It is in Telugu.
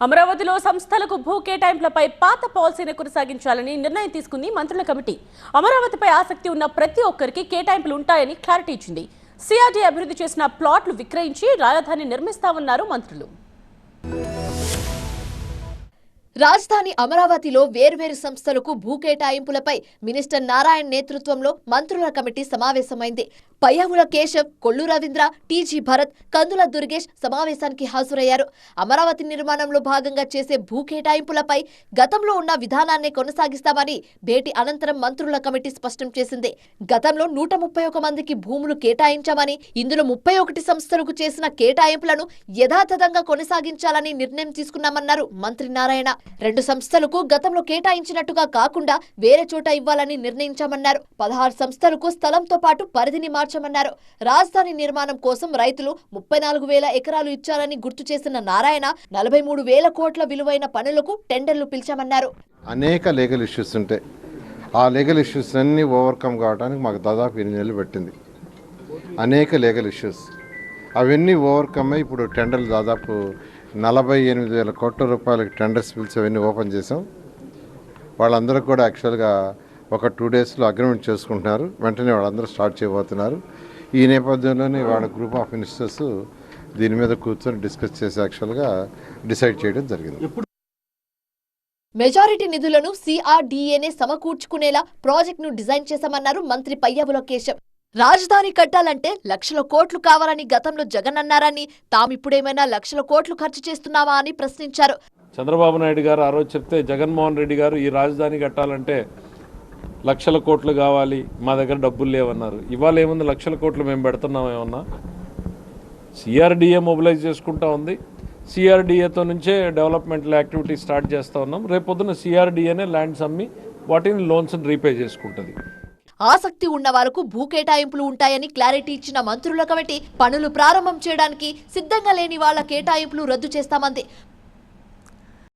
అమరావతిలో సంస్థలకు భూ కేటాయింపులపై పాత పాలసీని కొనసాగించాలని నిర్ణయం తీసుకుంది మంత్రుల కమిటీ. అమరావతిపై ఆసక్తి ఉన్న ప్రతి ఒక్కరికి కేటాయింపులు ఉంటాయని క్లారిటీ ఇచ్చింది. సిఆర్డీ అభివృద్ధి చేసిన ప్లాట్లు విక్రయించి రాజధాని నిర్మిస్తామన్నారు మంత్రులు. రాజధాని అమరావతిలో వేర్వేరు సంస్థలకు భూ కేటాయింపులపై మినిస్టర్ నారాయణ్ నేతృత్వంలో మంత్రుల కమిటీ సమావేశమైంది. పయ్యావుల కేశవ్, కొల్లు రవీంద్ర, టీజీ భరత్, కందుల దుర్గేష్ సమావేశానికి హాజరయ్యారు. అమరావతి నిర్మాణంలో భాగంగా చేసే భూ కేటాయింపులపై గతంలో ఉన్న విధానాన్నే కొనసాగిస్తామని భేటీ అనంతరం మంత్రుల కమిటీ స్పష్టం చేసింది. గతంలో 131 మందికి భూములు కేటాయించామని, ఇందులో 31 సంస్థలకు చేసిన కేటాయింపులను యథాతథంగా కొనసాగించాలని నిర్ణయం తీసుకున్నామన్నారు మంత్రి నారాయణ. 2 సంస్థలకు గతంలో కేటాయించినట్టుగా కాకుండా వేరే చోట ఇవ్వాలని నిర్ణయించామన్నారు. 16 సంస్థలకు స్థలంతో పాటు పరిధిని మార్చమన్నారు. రాజధాని నిర్మాణం కోసం రైతులు 34,000 ఎకరాలు ఇచ్చారని గుర్తు చేసిన నారాయణ 43,000 కోట్ల విలువైన పనులకు టెండర్లు పిలిచామన్నారు. అనేక లీగల్ ఇష్యూస్ ఉంటాయి. ఆ లీగల్ ఇష్యూస్ అన్ని ఓవర్కమ్ కావడానికి మాకు దాదాపు 8 నెలలు పట్టింది. అనేక లీగల్ ఇష్యూస్ అవన్నీ ఓవర్కమ్ అయ్యి ఇప్పుడు టెండర్లు దాదాపు 48,000 కోట్ల రూపాయలకి టెండర్స్ పిలిచి అవన్నీ ఓపెన్ చేసాం. వాళ్ళందరూ కూడా యాక్చువల్గా ఒక 2 డేస్లో అగ్రిమెంట్ చేసుకుంటున్నారు. వెంటనే వాళ్ళందరూ స్టార్ట్ చేయబోతున్నారు. ఈ నేపథ్యంలోనే వాళ్ళ గ్రూప్ ఆఫ్ మినిస్టర్స్ దీని మీద కూర్చొని డిస్కస్ చేసి యాక్చువల్గా డిసైడ్ చేయడం జరిగింది. మెజారిటీ నిధులను సిఆర్డీఏనే సమకూర్చుకునేలా ప్రాజెక్టును డిజైన్ చేశామన్నారు మంత్రి పయ్యావుల కేశవ్. రాజధాని కట్టాలంటే లక్షల కోట్లు కావాలని గతంలో జగన్ అన్నారని, తామిప్పుడేమైనా లక్షల కోట్లు ఖర్చు చేస్తున్నామా అని ప్రశ్నించారు. చంద్రబాబు నాయుడు గారు ఆ రోజు చెప్తే జగన్మోహన్ రెడ్డి గారు ఈ రాజధాని కట్టాలంటే లక్షల కోట్లు కావాలి, మా దగ్గర డబ్బులు లేవన్నారు. ఇవాళ ఏముంది, లక్షల కోట్లు మేము పెడుతున్నాం ఏమన్నా? సిఆర్డీఏ మొబిలైజ్ చేసుకుంటా ఉంది. సిఆర్డీఏతో నుంచే డెవలప్మెంటల్ యాక్టివిటీ స్టార్ట్ చేస్తూ ఉన్నాం. రేపొద్దున సిఆర్డీఏనే ల్యాండ్స్ అమ్మి వాటిని లోన్స్ని రీపే చేసుకుంటుంది. ఆసక్తి ఉన్న వారికి భూ కేటాయింపులు ఉంటాయని క్లారిటీ ఇచ్చిన మంత్రుల కమిటీ పనులు ప్రారంభం చేయడానికి సిద్ధంగా లేని వాళ్ల కేటాయింపులు రద్దు చేస్తామంది.